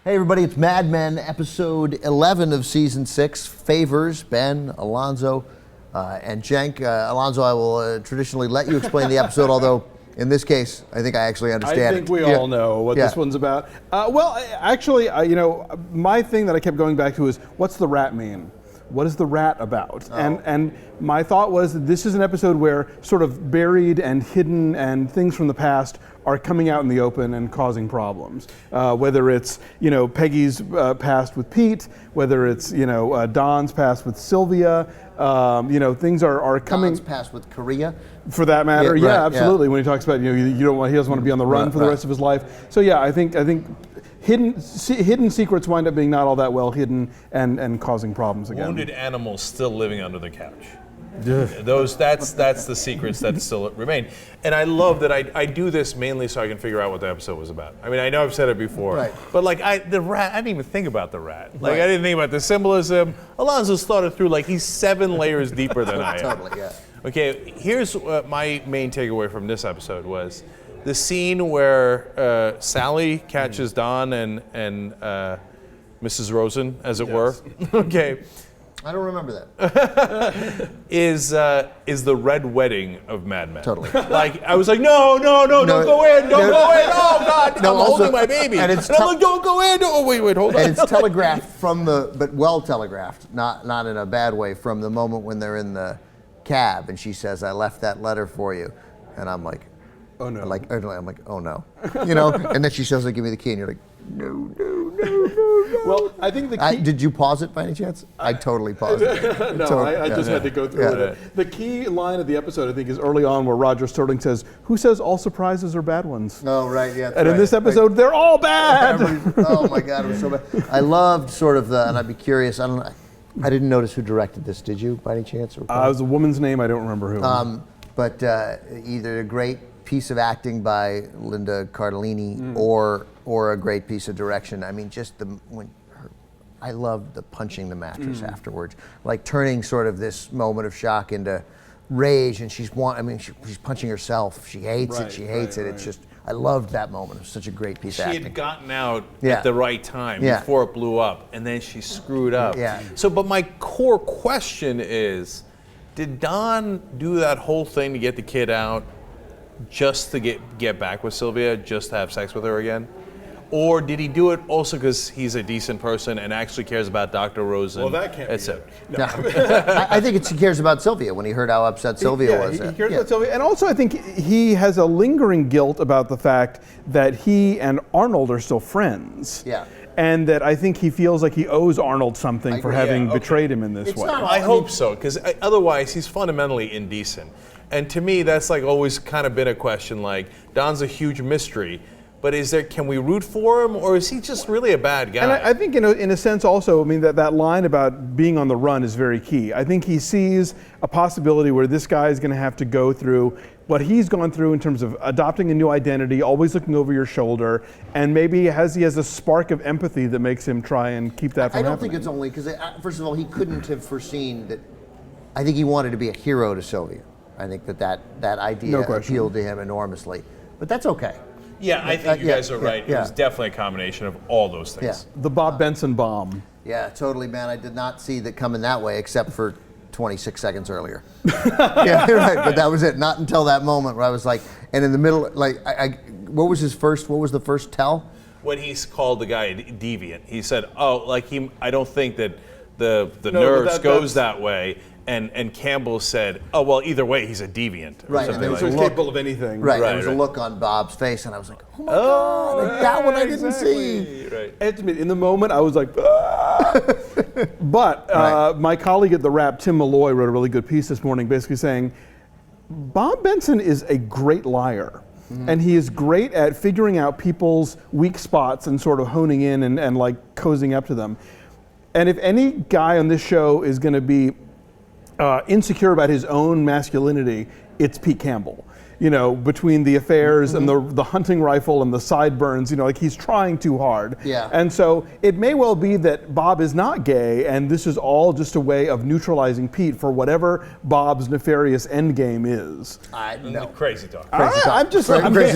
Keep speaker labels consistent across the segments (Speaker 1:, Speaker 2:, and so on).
Speaker 1: Hey everybody, it's Mad Men, episode 11 of season 6. Favors, Ben, Alonso, and Cenk. Alonso, I will traditionally let you explain the episode, although in this case, I think I actually understand it.
Speaker 2: I think we all know what this one's about. Actually, my thing that I kept going back to is, what's the rat mean? What is the rat about?
Speaker 1: Oh.
Speaker 2: And my thought was that this is an episode where sort of buried and hidden and things from the past are coming out in the open and causing problems. Whether it's Peggy's past with Pete, whether it's Don's past with Sylvia, things are coming.
Speaker 1: Don's past with Korea,
Speaker 2: for that matter.
Speaker 1: Yeah, right,
Speaker 2: Absolutely. When he talks about he doesn't want to be on the run for the rest of his life. So yeah, I think hidden secrets wind up being not all that well hidden and causing problems again.
Speaker 3: Wounded animals still living under the couch. That's the secrets that still remain. And I love that I do this mainly so I can figure out what the episode was about. I mean, I know I've said it before,
Speaker 1: right.
Speaker 3: But the rat, I didn't even think about the rat. I didn't think about the symbolism. Alonso's thought it through like he's 7 layers deeper than I am.
Speaker 1: Totally, yeah.
Speaker 3: Okay, here's my main takeaway from this episode was the scene where Sally catches Don and Mrs. Rosen, as it were. Okay.
Speaker 1: I don't remember that.
Speaker 3: is the red wedding of Mad Men.
Speaker 1: Totally.
Speaker 3: Like, I was like, no, don't go in, don't go in, oh God, I'm holding my baby.
Speaker 1: And
Speaker 3: I'm like, don't go in, oh wait, hold on.
Speaker 1: And it's telegraphed but well telegraphed, not in a bad way, from the moment when they're in the cab and she says, I left that letter for you. And I'm like,
Speaker 2: oh no.
Speaker 1: I'm like, oh no. And then she says, give me the key, and you're like, no.
Speaker 2: Well, I think the key...
Speaker 1: Did you pause it by any chance? I totally paused it.
Speaker 2: No, I just had to go through it. The key line of the episode, I think, is early on where Roger Sterling says, who says all surprises are bad ones?
Speaker 1: Oh, right, yeah.
Speaker 2: And in this episode, they're all bad!
Speaker 1: Oh my God, it was so bad. I loved sort of and I'd be curious, I didn't notice who directed this, did you, by any chance?
Speaker 2: It was a woman's name, I don't remember who.
Speaker 1: But either a great piece of acting by Linda Cardellini or a great piece of direction. I mean, just I loved the punching the mattress afterwards, like turning sort of this moment of shock into rage, and she's punching herself. She hates it. She hates it. It's just, I loved that moment. It was such a great piece of acting.
Speaker 3: She had gotten out at the right time before it blew up, and then she screwed up.
Speaker 1: Yeah.
Speaker 3: So, but my core question is, did Don do that whole thing to get the kid out just to get back with Sylvia, just to have sex with her again? Or did he do it also because he's a decent person and actually cares about Dr. Rosen?
Speaker 2: Well, that can't be it.
Speaker 1: No. I think he cares about Sylvia when he heard how upset Sylvia was.
Speaker 2: He cares about Sylvia. And also I think he has a lingering guilt about the fact that he and Arnold are still friends.
Speaker 1: Yeah.
Speaker 2: And that I think he feels like he owes Arnold something for having betrayed him in this way.
Speaker 3: I hope so, because otherwise he's fundamentally indecent. And to me, that's like always kind of been a question, like, Don's a huge mystery, but can we root for him, or is he just really a bad guy?
Speaker 2: And I think in a sense also, I mean, that line about being on the run is very key. I think he sees a possibility where this guy is going to have to go through what he's gone through in terms of adopting a new identity, always looking over your shoulder, and maybe he has a spark of empathy that makes him try and keep that from happening.
Speaker 1: I don't think it's only because, first of all, he couldn't have foreseen that. I think he wanted to be a hero to Sylvia. I think that idea appealed to him enormously, but that's okay.
Speaker 3: Yeah, I think you guys are right. It was definitely a combination of all those things.
Speaker 2: The Benson Bomb.
Speaker 1: Yeah, totally, man. I did not see that coming that way, except for 26 seconds earlier. Yeah, you're right. But that was it. Not until that moment where I was like, and in the middle, like, what was the first tell?
Speaker 3: When he called the guy a deviant, he said, I don't think that the nurse goes that way. And Campbell said, oh, well, either way, he's a deviant.
Speaker 1: Right, and
Speaker 2: so he's capable of anything.
Speaker 1: Right, there was a look on Bob's face, and I was like, oh my God, like that one I didn't see.
Speaker 3: Right.
Speaker 2: I have to admit, in the moment, I was like, ah! But my colleague at The Wrap, Tim Malloy, wrote a really good piece this morning basically saying, Bob Benson is a great liar. And he is great at figuring out people's weak spots and sort of honing in and like cozying up to them. And if any guy on this show is going to be insecure about his own masculinity, it's Pete Campbell. Between the affairs and the hunting rifle and the sideburns, like he's trying too hard.
Speaker 1: Yeah.
Speaker 2: And so it may well be that Bob is not gay, and this is all just a way of neutralizing Pete for whatever Bob's nefarious endgame is.
Speaker 3: No. Crazy talk.
Speaker 1: Crazy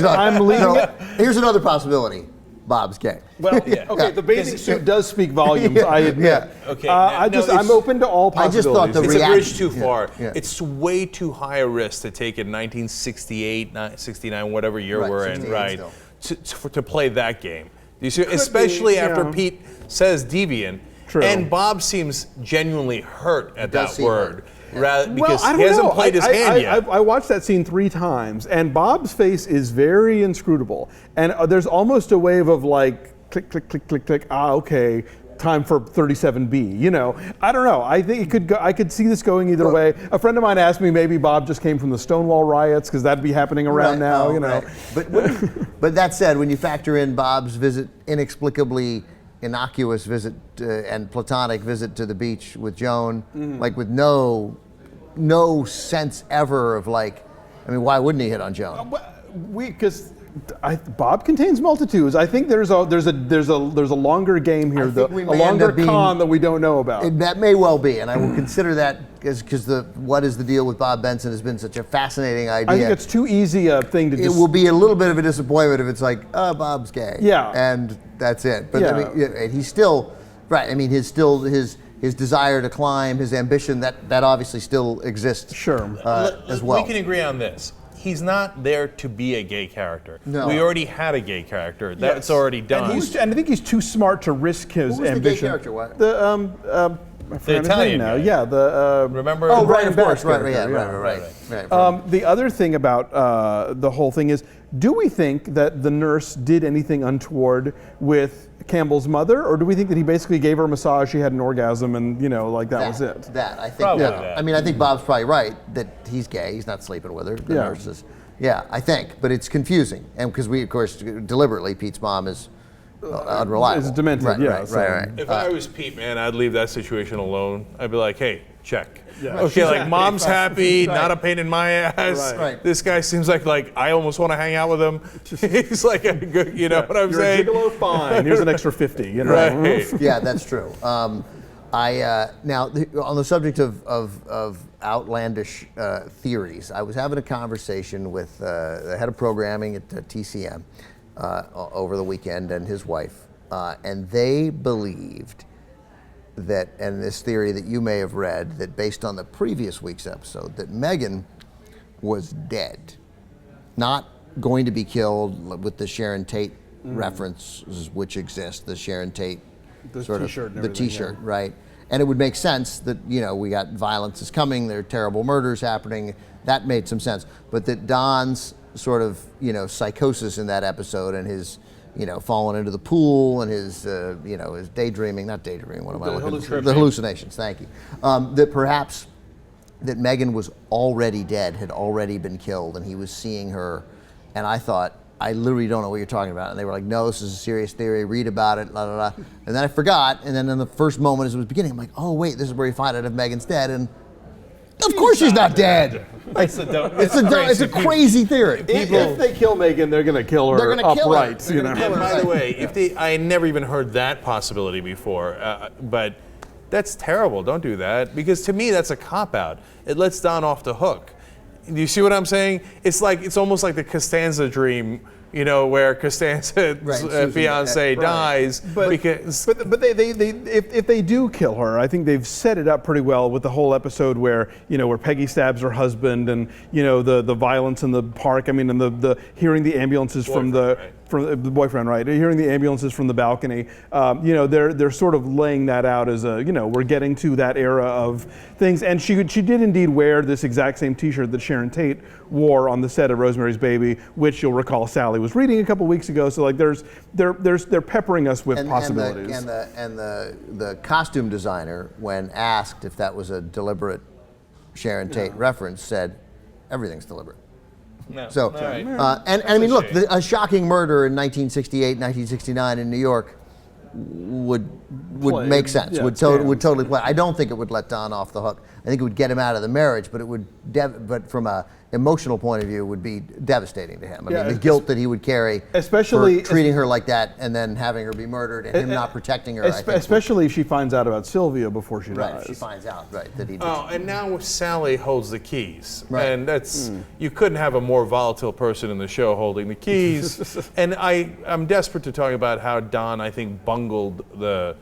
Speaker 1: talk.
Speaker 2: I'm leaving it.
Speaker 1: Here's another possibility. Bob's gay.
Speaker 2: Well, okay, the bathing suit does speak volumes, I admit.
Speaker 3: Okay,
Speaker 2: I'm open to all
Speaker 1: I just
Speaker 2: possibilities.
Speaker 1: thought the
Speaker 3: It's a
Speaker 1: reaction-
Speaker 3: bridge too far.
Speaker 1: Yeah.
Speaker 3: It's way too high a risk to take in 1968, 69, whatever year
Speaker 1: Right,
Speaker 3: we're in,
Speaker 1: 68
Speaker 3: right?
Speaker 1: still.
Speaker 3: To play that game. You see, especially after
Speaker 2: yeah.
Speaker 3: Pete says deviant,
Speaker 2: True.
Speaker 3: and Bob seems genuinely hurt at
Speaker 1: does
Speaker 3: that
Speaker 1: seem
Speaker 3: word, rather, because
Speaker 2: I don't
Speaker 3: he hasn't
Speaker 2: know.
Speaker 3: played his hand yet.
Speaker 2: I watched that scene 3 times, and Bob's face is very inscrutable. And there's almost a wave of like, click, click, click, click, click. Okay, time for 37B. You know, I don't know. I think it could go. I could see this going either way. A friend of mine asked me maybe Bob just came from the Stonewall riots because that'd be happening around now. You know,
Speaker 1: But that said, when you factor in Bob's visit, inexplicably innocuous visit and platonic visit to the beach with Joan, like with no sense ever of like, I mean, why wouldn't he hit on Joan?
Speaker 2: because Bob contains multitudes. I think there's a longer game here,
Speaker 1: think we
Speaker 2: a
Speaker 1: may end
Speaker 2: longer
Speaker 1: up being-
Speaker 2: con that we don't know about.
Speaker 1: That may well be, and I will consider that because what is the deal with Bob Benson has been such a fascinating idea.
Speaker 2: I think it's too easy a thing to
Speaker 1: It
Speaker 2: just.
Speaker 1: will be a little bit of a disappointment if it's like, oh, Bob's gay.
Speaker 2: Yeah.
Speaker 1: And that's it. But I
Speaker 2: Yeah.
Speaker 1: mean, and he's still, right, I mean, his desire to climb, his ambition, that obviously still exists.
Speaker 2: Sure.
Speaker 1: As well.
Speaker 3: We can agree on this. He's not there to be a gay character.
Speaker 1: No.
Speaker 3: We already had a gay character. That's already done.
Speaker 2: And I think he's too smart to risk his
Speaker 1: Who was the gay
Speaker 2: ambition.
Speaker 1: character? What?
Speaker 2: I forgot his name
Speaker 3: Italian
Speaker 2: now.
Speaker 3: guy.
Speaker 2: Yeah, the
Speaker 3: Remember?
Speaker 1: Oh,
Speaker 2: Brian
Speaker 1: right, of course,
Speaker 2: Batch
Speaker 1: right, yeah,
Speaker 2: character,
Speaker 1: right.
Speaker 2: The other thing about the whole thing is, do we think that the nurse did anything untoward with Campbell's mother, or do we think that he basically gave her a massage, she had an orgasm, and that was it?
Speaker 1: That I think.
Speaker 3: Probably
Speaker 1: Yeah.
Speaker 3: that.
Speaker 1: I mean, I think Bob's probably right that he's gay. He's not sleeping with her. The
Speaker 2: Yeah.
Speaker 1: nurse is. Yeah, I think, but it's confusing, and because we, of course, deliberately, Pete's mom is unreliable.
Speaker 2: Is demented,
Speaker 1: Right,
Speaker 2: yeah,
Speaker 1: right,
Speaker 2: so-
Speaker 1: right.
Speaker 3: If I was Pete, man, I'd leave that situation alone. I'd be like, hey, check.
Speaker 2: Yeah.
Speaker 3: Okay,
Speaker 2: She's
Speaker 3: like
Speaker 2: happy.
Speaker 3: mom's happy, not a pain in my ass.
Speaker 1: Right.
Speaker 3: This guy seems like I almost want to hang out with him. He's like a good, you know what I'm
Speaker 2: You're
Speaker 3: saying?
Speaker 2: a gigolo, fine. Here's an extra 50.
Speaker 3: Right.
Speaker 1: Yeah, that's true. Now on the subject of outlandish theories, I was having a conversation with the head of programming at TCM over the weekend and his wife, and they believed that, and this theory that you may have read, that based on the previous week's episode, that Meghan was dead, not going to be killed with the Sharon Tate references which exist, the Sharon Tate
Speaker 2: The
Speaker 1: sort of
Speaker 2: T-shirt and
Speaker 1: the
Speaker 2: everything,
Speaker 1: T-shirt, right? And it would make sense that we got violence is coming, there are terrible murders happening. That made some sense, but that Don's sort of psychosis in that episode and his falling into the pool and his his daydreaming, not daydreaming. What am I looking for? The hallucinations. Thank you. That perhaps that Meghan was already dead, had already been killed, and he was seeing her. And I thought, I literally don't know what you're talking about. And they were like, no, this is a serious theory. Read about it. La la la. And then I forgot. And then in the first moment as it was beginning, I'm like, oh wait, this is where you find out if Meghan's dead. And of course she's not dead.
Speaker 3: It's
Speaker 1: It's a crazy theory.
Speaker 2: If they kill Meghan, they're going to kill her
Speaker 1: They're gonna kill her.
Speaker 2: upright.
Speaker 1: They're gonna kill
Speaker 3: And
Speaker 1: her.
Speaker 3: by the way, I never even heard that possibility before, but that's terrible. Don't do that, because to me that's a cop out. It lets Don off the hook. Do you see what I'm saying? It's almost like the Costanza dream, where Costanza's
Speaker 1: Right,
Speaker 3: fiance
Speaker 1: right.
Speaker 3: dies because.
Speaker 2: But if they do kill her, I think they've set it up pretty well with the whole episode where Peggy stabs her husband and the violence in the park. I mean, and the hearing the ambulances from the boyfriend, right? Hearing the ambulances from the balcony. They're sort of laying that out as we're getting to that era of things. And she did indeed wear this exact same T-shirt that Sharon Tate wore on the set of Rosemary's Baby, which you'll recall Sally was reading a couple weeks ago. So like they're peppering us with possibilities.
Speaker 1: And the costume designer, when asked if that was a deliberate Sharon Tate reference, said everything's deliberate.
Speaker 3: No.
Speaker 1: So,
Speaker 3: All right.
Speaker 1: and I mean,
Speaker 3: a
Speaker 1: look,
Speaker 3: shame.
Speaker 1: a shocking murder in 1968, 1969 in New York would
Speaker 2: Play.
Speaker 1: make sense.
Speaker 2: Yeah,
Speaker 1: would totally play. I don't think it would let Don off the hook. I think it would get him out of the marriage, but it would. But from a emotional point of view would be devastating to him. I
Speaker 2: Yeah,
Speaker 1: mean, the guilt that he would carry
Speaker 2: especially
Speaker 1: for treating her like that and then having her be murdered and him not protecting her. I think
Speaker 2: especially if she finds out about Sylvia before she
Speaker 1: right,
Speaker 2: dies.
Speaker 1: if she finds out, right, that he did.
Speaker 3: Oh, and now Sally holds the keys.
Speaker 1: Right.
Speaker 3: And that's, you couldn't have a more volatile person in the show holding the keys. And I'm desperate to talk about how Don, I think, bungled the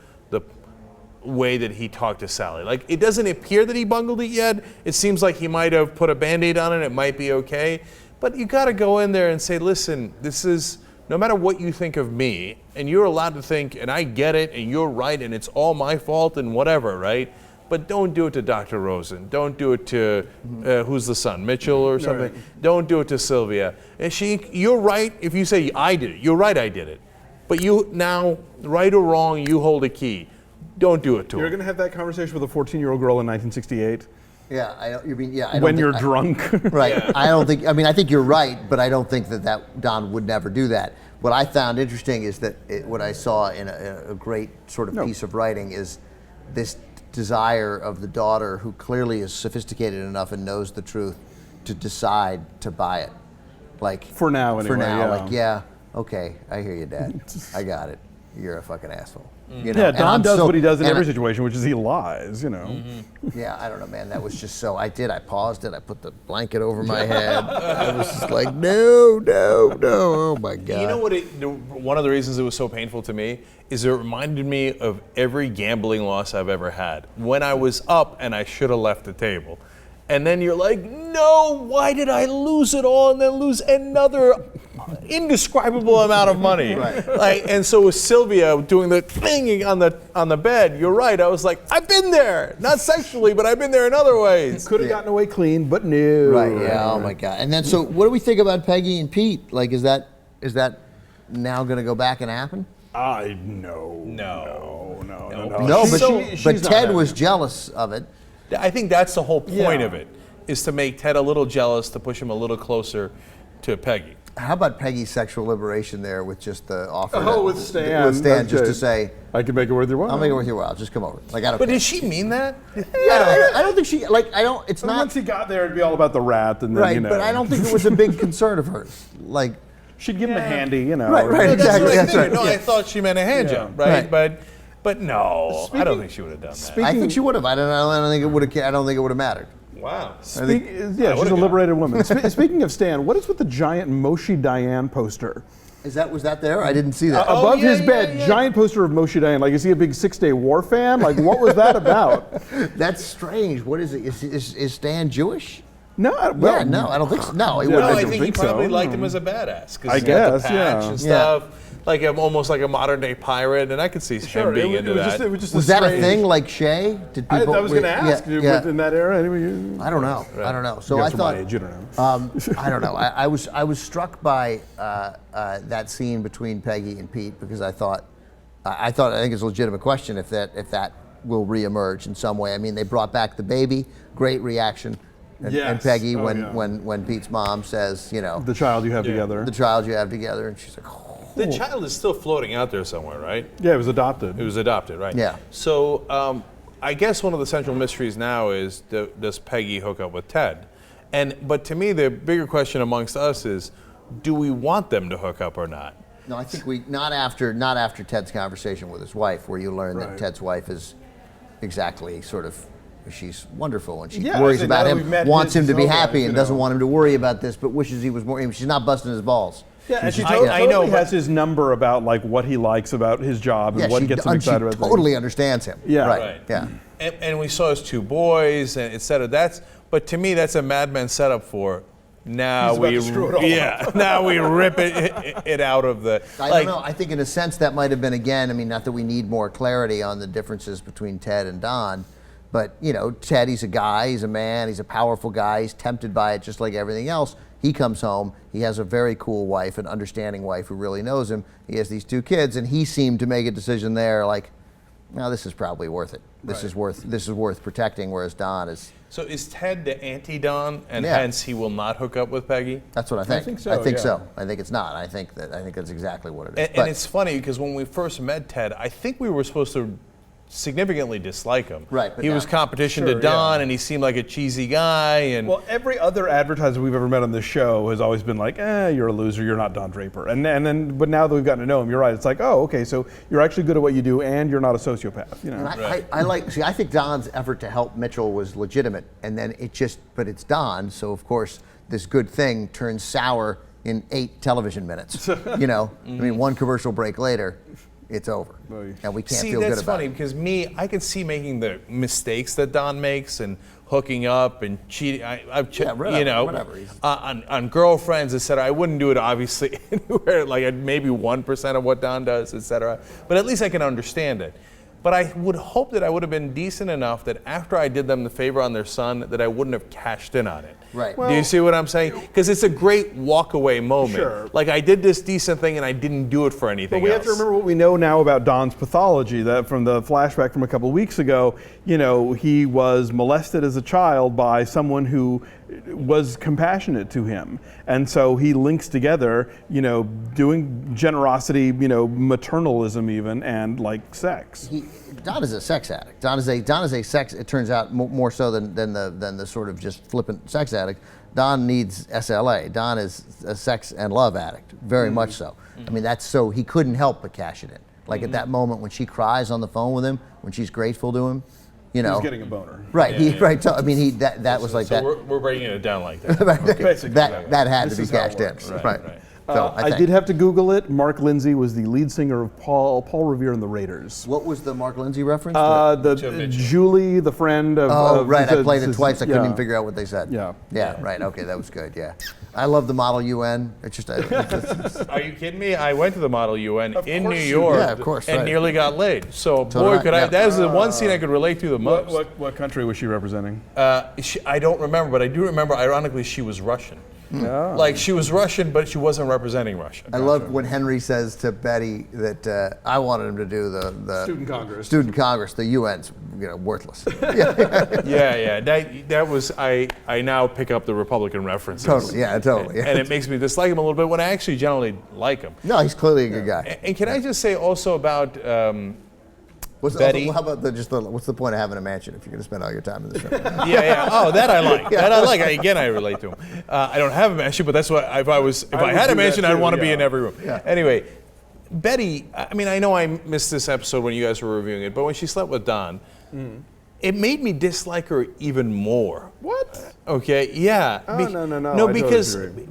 Speaker 3: way that he talked to Sally. Like, it doesn't appear that he bungled it yet. It seems like he might have put a Band-Aid on it. It might be okay. But you got to go in there and say, listen, this is, no matter what you think of me, and you're allowed to think, and I get it, and you're right, and it's all my fault, and whatever, right? But don't do it to Dr. Rosen. Don't do it to, who's the son, Mitchell or something? Right. Don't do it to Sylvia. And you're right if you say, I did it. You're right, I did it. But you now, right or wrong, you hold a key. Don't do it to
Speaker 2: You're
Speaker 3: him.
Speaker 2: going to have that conversation with a 14-year-old girl in 1968?
Speaker 1: Yeah, I don't
Speaker 2: When
Speaker 1: think-
Speaker 2: you're drunk?
Speaker 1: Right.
Speaker 3: Yeah.
Speaker 1: I think you're right, but I don't think that Don would never do that. What I found interesting is that what I saw in a great sort of piece of writing is this desire of the daughter, who clearly is sophisticated enough and knows the truth, to decide to buy it. Like,
Speaker 2: For now, anyway.
Speaker 1: For now,
Speaker 2: yeah.
Speaker 1: like, yeah, okay, I hear you, Dad. I got it. You're a fucking asshole. You know?
Speaker 2: Yeah,
Speaker 1: And
Speaker 2: Don
Speaker 1: I'm
Speaker 2: does
Speaker 1: so-
Speaker 2: what he does in
Speaker 1: and
Speaker 2: every
Speaker 1: I-
Speaker 2: situation, which is he lies, you know.
Speaker 1: Yeah, I don't know, man. That was just so. I paused it. I put the blanket over my head. I was just like, no. Oh my God.
Speaker 3: You know what? One of the reasons it was so painful to me is it reminded me of every gambling loss I've ever had. When I was up and I should have left the table. And then you're like, no, why did I lose it all and then lose another indescribable amount of money?
Speaker 1: Right.
Speaker 3: Like, and so with Sylvia doing the thing on the bed, you're right. I was like, I've been there, not sexually, but I've been there in other ways.
Speaker 2: Could have gotten away clean, but no.
Speaker 1: Right. Yeah. Oh my God. And then, so what do we think about Peggy and Pete? Like, is that now going to go back and happen?
Speaker 2: No.
Speaker 1: No, but
Speaker 2: She's
Speaker 1: but
Speaker 2: not
Speaker 1: Ted
Speaker 2: having
Speaker 1: was
Speaker 2: it.
Speaker 1: jealous of it.
Speaker 3: I think that's the whole point
Speaker 2: Yeah.
Speaker 3: of it, is to make Ted a little jealous, to push him a little closer to Peggy.
Speaker 1: How about Peggy's sexual liberation there with just the offer?
Speaker 2: with Stan.
Speaker 1: With Stan,
Speaker 2: That's
Speaker 1: just
Speaker 2: good.
Speaker 1: to say,
Speaker 2: I can make it worth your while.
Speaker 1: I'll make it worth your while. Just come over. Like, I don't.
Speaker 3: But
Speaker 1: care.
Speaker 3: did she mean that?
Speaker 1: Yeah, I don't think she. Like, I don't. It's
Speaker 2: And
Speaker 1: not
Speaker 2: once he got there, it'd be all about the rat, and then,
Speaker 1: right.
Speaker 2: you know.
Speaker 1: But I don't think it was a big concern of hers. Like,
Speaker 2: She'd give him a handy, you know.
Speaker 1: Right, right.
Speaker 3: No, that's
Speaker 1: Exactly,
Speaker 3: what I
Speaker 1: that's
Speaker 3: think.
Speaker 1: right.
Speaker 3: No,
Speaker 1: Yeah.
Speaker 3: I thought she meant a hand
Speaker 2: Yeah.
Speaker 3: job, right?
Speaker 1: Right.
Speaker 3: But no, I don't think she would have done that.
Speaker 1: I think she would have. I don't think it would have. I don't think it would have mattered.
Speaker 3: Wow.
Speaker 2: Yeah,
Speaker 3: would've
Speaker 2: she's a
Speaker 3: gone.
Speaker 2: liberated woman. Speaking of Stan, what is with the giant Moshe Dayan poster?
Speaker 1: Was that there? I didn't see that.
Speaker 2: Above
Speaker 3: yeah,
Speaker 2: his
Speaker 3: yeah,
Speaker 2: bed,
Speaker 3: yeah.
Speaker 2: giant poster of Moshe Dayan. Like, is he a big 6-Day War fan? Like, what was that about?
Speaker 1: That's strange. What is it? Is Stan Jewish?
Speaker 2: No, well,
Speaker 1: Yeah, no, I don't think so. No, he
Speaker 2: Yeah,
Speaker 3: No,
Speaker 1: wouldn't.
Speaker 3: I
Speaker 2: don't
Speaker 3: think he
Speaker 2: think so.
Speaker 3: probably liked him as a badass. 'Cause
Speaker 2: I
Speaker 3: he's got the
Speaker 2: guess,
Speaker 3: patch
Speaker 2: yeah.
Speaker 3: and stuff. Like almost like a modern day pirate, and I could see him being into that.
Speaker 1: Was that a thing like Shay? Did
Speaker 2: I
Speaker 1: people?
Speaker 2: was going to ask.
Speaker 1: Yeah.
Speaker 2: In that era, anyway.
Speaker 1: I don't know. I don't know. So
Speaker 2: You
Speaker 1: I
Speaker 2: guys are
Speaker 1: thought.
Speaker 2: my age, you don't know.
Speaker 1: I don't know. I was struck by that scene between Peggy and Pete because I think it's a legitimate question if that will reemerge in some way. I mean, they brought back the baby, great reaction, and
Speaker 2: Yes.
Speaker 1: Peggy
Speaker 2: Oh, yeah.
Speaker 1: when Pete's mom says, you know,
Speaker 2: The child you have together.
Speaker 1: the child you have together, and she's like, oh.
Speaker 3: The child is still floating out there somewhere, right?
Speaker 2: Yeah, it was adopted.
Speaker 3: It was adopted, right?
Speaker 1: Yeah.
Speaker 3: So I guess one of the central mysteries now is does Peggy hook up with Ted? But to me, the bigger question amongst us is, do we want them to hook up or not?
Speaker 1: No, I think not after Ted's conversation with his wife, where you learn that
Speaker 2: Right.
Speaker 1: Ted's wife is exactly sort of, she's wonderful and she
Speaker 2: Yeah,
Speaker 1: worries
Speaker 2: I said,
Speaker 1: about
Speaker 2: now that we've
Speaker 1: him,
Speaker 2: met
Speaker 1: wants
Speaker 2: his
Speaker 1: him to be
Speaker 2: own
Speaker 1: happy
Speaker 2: life,
Speaker 1: and
Speaker 2: you
Speaker 1: doesn't
Speaker 2: know.
Speaker 1: want him to worry about this, but wishes he was more. I mean, she's not busting his balls.
Speaker 2: Yeah, and she
Speaker 3: I
Speaker 2: totally
Speaker 3: know, but-
Speaker 2: has his number about like what he likes about his job and
Speaker 1: Yeah,
Speaker 2: what
Speaker 1: she,
Speaker 2: gets him
Speaker 1: and she
Speaker 2: excited about.
Speaker 1: totally understands him.
Speaker 2: Yeah.
Speaker 1: right.
Speaker 3: Right.
Speaker 1: Yeah.
Speaker 3: And we saw his two boys, and et cetera. But to me, that's a Mad Men setup for now
Speaker 2: He's about
Speaker 3: we
Speaker 2: to screw it all
Speaker 3: now we rip it out of the.
Speaker 1: I don't know. I think in a sense that might have been again. I mean, not that we need more clarity on the differences between Ted and Don, but you know, Ted, he's a guy, he's a man, he's a powerful guy, he's tempted by it just like everything else. He comes home, he has a very cool wife, an understanding wife who really knows him. He has these two kids, and he seemed to make a decision there, like, no, this is probably worth it. This is worth protecting. Whereas Don is.
Speaker 3: So is Ted the anti-Don, and
Speaker 1: Yeah.
Speaker 3: hence he will not hook up with Peggy?
Speaker 1: That's what I think.
Speaker 2: think so,
Speaker 1: I think
Speaker 2: yeah.
Speaker 1: so. I think it's not. I think that's exactly what it is.
Speaker 3: And it's funny because when we first met Ted, I think we were supposed to significantly dislike him.
Speaker 1: Right, but
Speaker 3: He was
Speaker 1: now-
Speaker 3: competition
Speaker 2: Sure,
Speaker 3: to Don,
Speaker 2: yeah.
Speaker 3: and he seemed like a cheesy guy. And
Speaker 2: Well, every other advertiser we've ever met on this show has always been like, you're a loser, you're not Don Draper. But now that we've gotten to know him, you're right. It's like, oh, okay, so you're actually good at what you do, and you're not a sociopath. You know.
Speaker 1: And I think Don's effort to help Mitchell was legitimate, and then but it's Don, so of course this good thing turns sour in 8 television minutes. I mean, one commercial break later, it's over, and we can't feel good
Speaker 3: that's
Speaker 1: about
Speaker 3: funny
Speaker 1: it.
Speaker 3: because I can see making the mistakes that Don makes and hooking up and cheating.
Speaker 1: Whatever.
Speaker 3: On girlfriends, etc. I wouldn't do it obviously anywhere, like at maybe 1% of what Don does, etc. But at least I can understand it. But I would hope that I would have been decent enough that after I did them the favor on their son, that I wouldn't have cashed in on it.
Speaker 1: Right.
Speaker 3: Do you see what I'm saying? Because it's a great walk-away moment.
Speaker 2: Sure.
Speaker 3: Like I did this decent thing and I didn't do it for anything
Speaker 2: But we
Speaker 3: else.
Speaker 2: have to remember what we know now about Don's pathology, that from the flashback from a couple of weeks ago, he was molested as a child by someone who was compassionate to him. And so he links together, doing generosity, maternalism even, and like sex.
Speaker 1: Don is a sex addict. Don is a sex. It turns out more so than the sort of just flippant sex addict. Don needs SLA. Don is a sex and love addict, very much so. I mean, that's so he couldn't help but cash it in. Like at that moment when she cries on the phone with him, when she's grateful to him,
Speaker 2: He's getting a boner.
Speaker 1: Right. I mean, that was like
Speaker 3: so
Speaker 1: that.
Speaker 3: we're breaking it down like that.
Speaker 2: Basically,
Speaker 1: that had to
Speaker 2: This
Speaker 1: be
Speaker 2: is how it
Speaker 1: cashed in.
Speaker 2: works.
Speaker 1: Right. So
Speaker 2: I did have to Google it. Mark Lindsay was the lead singer of Paul Revere and the Raiders.
Speaker 1: What was the Mark Lindsay reference?
Speaker 2: Julie, the friend of.
Speaker 1: Right. I played it twice. I couldn't even figure out what they said.
Speaker 2: Yeah.
Speaker 1: Right. Okay. That was good. Yeah. I love the Model UN. It's just.
Speaker 3: Are you kidding me? I went to the Model UN in New
Speaker 2: course you
Speaker 3: York,
Speaker 1: did. Yeah, of course,
Speaker 3: and
Speaker 1: right.
Speaker 3: nearly got laid. So
Speaker 1: So
Speaker 3: boy,
Speaker 1: did I, yeah.
Speaker 3: that is the one scene I could relate to the most.
Speaker 2: What country was she representing?
Speaker 3: I don't remember, but I do remember. Ironically, she was Russian.
Speaker 2: Oh.
Speaker 3: Like she was Russian, but she wasn't representing Russia.
Speaker 1: I love when Henry says to Betty that I wanted him to do the
Speaker 2: Student Congress.
Speaker 1: Student Congress. The UN's worthless.
Speaker 3: Yeah. That was I now pick up the Republican references.
Speaker 1: Totally. Yeah. Totally.
Speaker 3: And it makes me dislike him a little bit when I actually generally like him.
Speaker 1: No, he's clearly a good guy.
Speaker 3: And can I just say also about Betty?
Speaker 1: How about what's the point of having a mansion if you're going to spend all your time in the show?
Speaker 3: Yeah. Oh, that I like. That I like. Again, I relate to him. I don't have a mansion, but that's what if I had a mansion, I'd want to be in every room.
Speaker 1: Yeah.
Speaker 3: Anyway, Betty. I mean, I know I missed this episode when you guys were reviewing it, but when she slept with Don, it made me dislike her even more.
Speaker 2: What?
Speaker 3: Okay. Yeah.
Speaker 2: Oh, no.
Speaker 3: No,
Speaker 2: I totally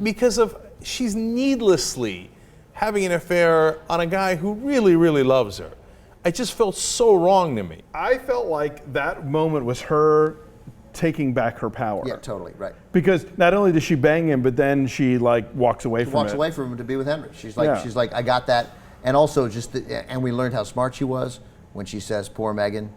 Speaker 3: because
Speaker 2: agree.
Speaker 3: she's needlessly having an affair on a guy who really, really loves her. It just felt so wrong to me.
Speaker 2: I felt like that moment was her taking back her power.
Speaker 1: Yeah. Totally. Right.
Speaker 2: Because not only does she bang him, but then she walks away from it.
Speaker 1: Walks away from him to be with Henry. She's like,
Speaker 2: Yeah.
Speaker 1: I got that, and also and we learned how smart she was when she says, "Poor Meghan."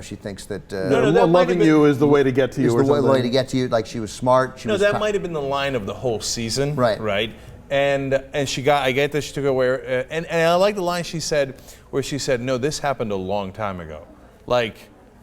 Speaker 1: She thinks that
Speaker 3: No, that might have
Speaker 2: loving
Speaker 3: been-
Speaker 2: you is the way to get to you.
Speaker 1: is
Speaker 2: or
Speaker 1: the way
Speaker 2: something.
Speaker 1: to get to you. Like she was smart.
Speaker 3: No, that might have been the line of the whole season.
Speaker 1: Right.
Speaker 3: Right. And I get that she took away, and I like the line she said, where she said, "No, this happened a long time ago. Like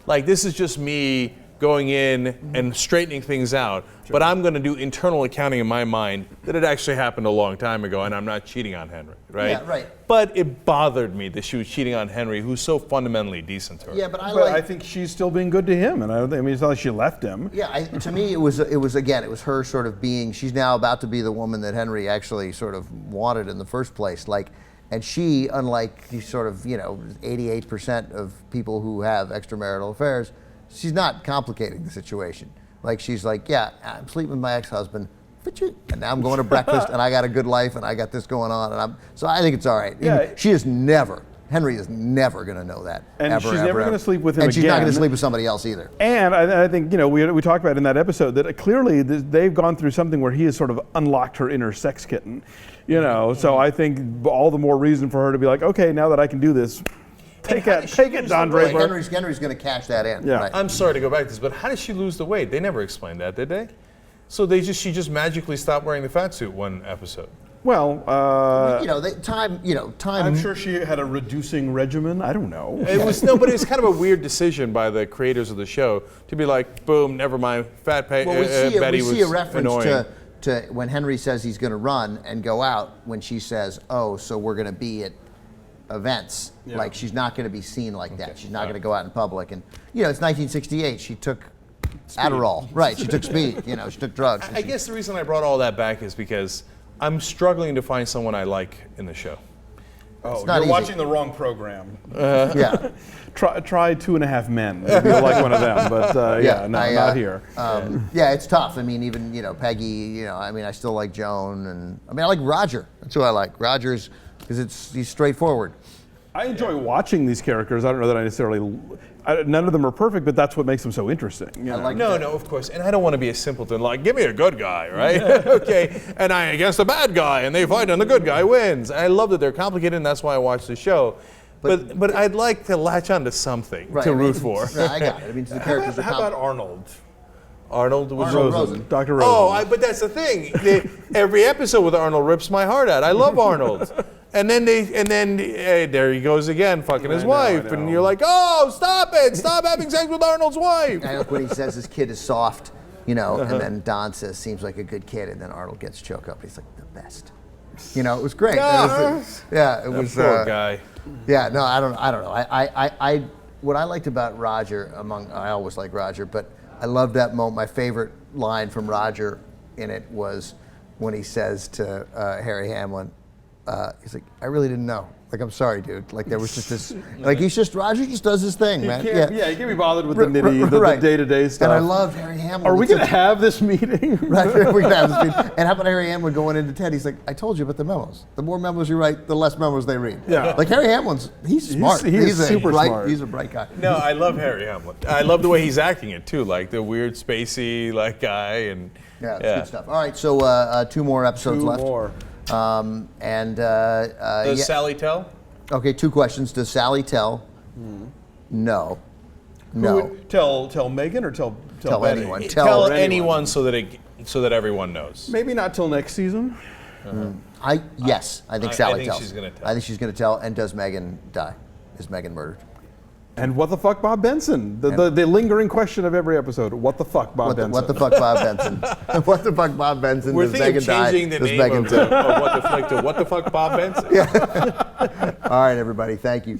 Speaker 3: this is just me going in and straightening things out, but I'm going to do internal accounting in my mind that it actually happened a long time ago, and I'm not cheating on Henry." Right.
Speaker 1: Yeah, right.
Speaker 3: But it bothered me that she was cheating on Henry, who's so fundamentally decent to her.
Speaker 1: Yeah, but
Speaker 2: I think she's still being good to him, and I mean, it's not like she left him.
Speaker 1: Yeah, to me, it was her sort of being. She's now about to be the woman that Henry actually sort of wanted in the first place. And she, unlike the sort of 88% of people who have extramarital affairs, she's not complicating the situation. Like she's like, yeah, I'm sleeping with my ex-husband, and now I'm going to breakfast, and I got a good life, and I got this going on, so I think it's all right.
Speaker 2: Yeah.
Speaker 1: Henry is never going to know that.
Speaker 2: And
Speaker 1: ever,
Speaker 2: she's
Speaker 1: ever,
Speaker 2: never
Speaker 1: ever.
Speaker 2: gonna sleep with him
Speaker 1: And she's not going
Speaker 2: again.
Speaker 1: to sleep with somebody else either.
Speaker 2: And I think, we talked about in that episode that clearly they've gone through something where he has sort of unlocked her inner sex kitten. So I think all the more reason for her to be like, okay, now that I can do this, take it, Don Draper.
Speaker 1: Henry's going to cash that in.
Speaker 2: Yeah.
Speaker 1: Right.
Speaker 3: I'm sorry to go back to this, but how did she lose the weight? They never explained that, did they? So she just magically stopped wearing the fat suit one episode.
Speaker 2: Well,
Speaker 1: time.
Speaker 2: I'm sure she had a reducing regimen. I don't know.
Speaker 3: It was but it was kind of a weird decision by the creators of the show to be like, boom, never mind, Betty was
Speaker 1: see a reference
Speaker 3: annoying.
Speaker 1: to when Henry says he's going to run and go out. When she says, "Oh, so we're going to be at events.
Speaker 2: Yeah.
Speaker 1: Like she's not going to be seen like that. She's not going to go out in public. And you know, it's 1968. She took Adderall. Right. She took speed. You know, she took drugs.
Speaker 3: I guess the reason I brought all that back is because I'm struggling to find someone I like in the show.
Speaker 4: Oh,
Speaker 1: not
Speaker 4: you're
Speaker 1: easy.
Speaker 4: watching the wrong program.
Speaker 1: Yeah.
Speaker 2: Try 2.5 Men. Maybe you'll like one of them, but not here.
Speaker 1: Yeah, it's tough. I mean, even, you know, Peggy, you know, I mean, I still like Joan, and I mean, I like Roger. That's who I like. Roger's, because he's straightforward.
Speaker 2: I enjoy watching these characters. I don't know that I necessarily. None of them are perfect, but that's what makes them so interesting. You know?
Speaker 1: like
Speaker 3: No, of course. And I don't want to be a simpleton, like, give me a good guy, right? Okay. And I against a bad guy, and they fight, and the good guy wins. I love that they're complicated, and that's why I watch the show. But I'd like to latch on to something to root for.
Speaker 1: Yeah, I got it. I mean, the characters
Speaker 4: How
Speaker 1: are
Speaker 4: about Arnold?
Speaker 3: Arnold was
Speaker 1: Rosen.
Speaker 2: Dr. Rosen.
Speaker 3: Oh, but that's the thing. Every episode with Arnold rips my heart out. I love Arnold. And then hey, there he goes again, fucking his wife, and you're like, oh, stop it! Stop having sex with Arnold's wife.
Speaker 1: I like when he says his kid is soft, you know, and then Don says seems like a good kid, and then Arnold gets choked up. He's like the best. You know, it was great. It was.
Speaker 3: Poor guy.
Speaker 1: Yeah, no, I don't know. I what I liked about Roger, I always like Roger, but I love that moment. My favorite line from Roger in it was when he says to Harry Hamlin, he's like, I really didn't know. Like, I'm sorry, dude. Like, there was just this, like, Roger just does his thing, man.
Speaker 2: He can't be bothered with the nitty, the day-to-day stuff.
Speaker 1: And I loved Harry Hamlin.
Speaker 2: Are we going to have this meeting?
Speaker 1: Right, we're going to have this meeting. And how about Harry Hamlin going into Ted? He's like, I told you about the memos. The more memos you write, the less memos they read.
Speaker 2: Yeah.
Speaker 1: Like, Harry Hamlin's, he's smart.
Speaker 2: He's super smart.
Speaker 1: He's a bright guy.
Speaker 3: No, I love Harry Hamlin. I love the way he's acting it too, like the weird spacey like guy and
Speaker 1: Yeah, it's good stuff. All right, so 2 more episodes left.
Speaker 2: 2 more.
Speaker 3: Does Sally tell?
Speaker 1: Okay, 2 questions. Does Sally tell? No.
Speaker 4: Who
Speaker 1: No.
Speaker 4: would tell Meghan or tell Betty?
Speaker 1: anyone.
Speaker 3: Tell anyone so that everyone knows.
Speaker 2: Maybe not till next season.
Speaker 1: Yes, I think
Speaker 3: I
Speaker 1: Sally
Speaker 3: think
Speaker 1: tells.
Speaker 3: she's gonna tell.
Speaker 1: I think she's going to tell. And does Meghan die? Is Meghan murdered?
Speaker 2: And what the fuck, Bob Benson? The lingering question of every episode. What the fuck, Bob Benson?
Speaker 1: What the fuck, Bob Benson? What the fuck, Bob Benson?
Speaker 3: We're
Speaker 1: Does
Speaker 3: thinking
Speaker 1: Meghan
Speaker 3: of
Speaker 1: die?
Speaker 3: changing the
Speaker 1: Does
Speaker 3: name
Speaker 1: Meghan
Speaker 3: of
Speaker 1: die?
Speaker 3: What the Flick to What the Fuck, Bob Benson.
Speaker 1: All right, everybody. Thank you.